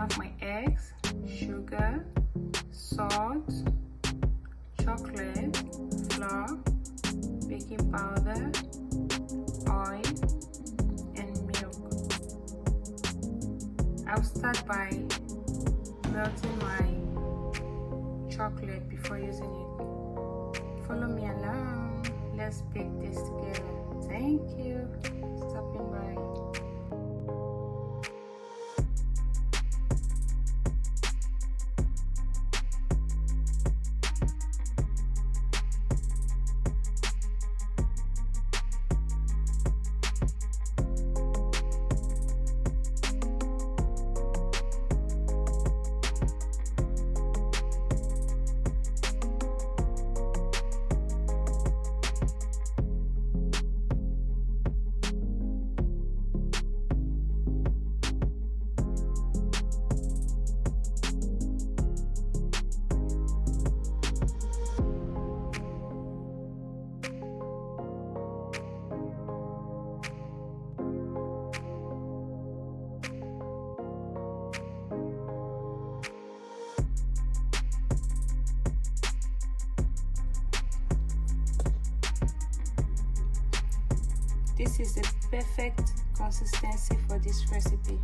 have my eggs, sugar, salt, chocolate, flour, baking powder, oil, and milk. I'll start by melting my chocolate before using it. Follow me along. Let's bake this together. Thank you for stopping by. This is the perfect consistency for this recipe.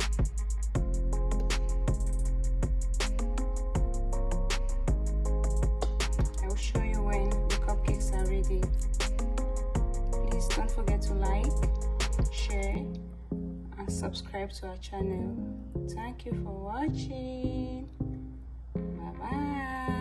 I will show you when the cupcakes are ready. Please don't forget to like, share, and subscribe to our channel. Thank you for watching. Bye bye.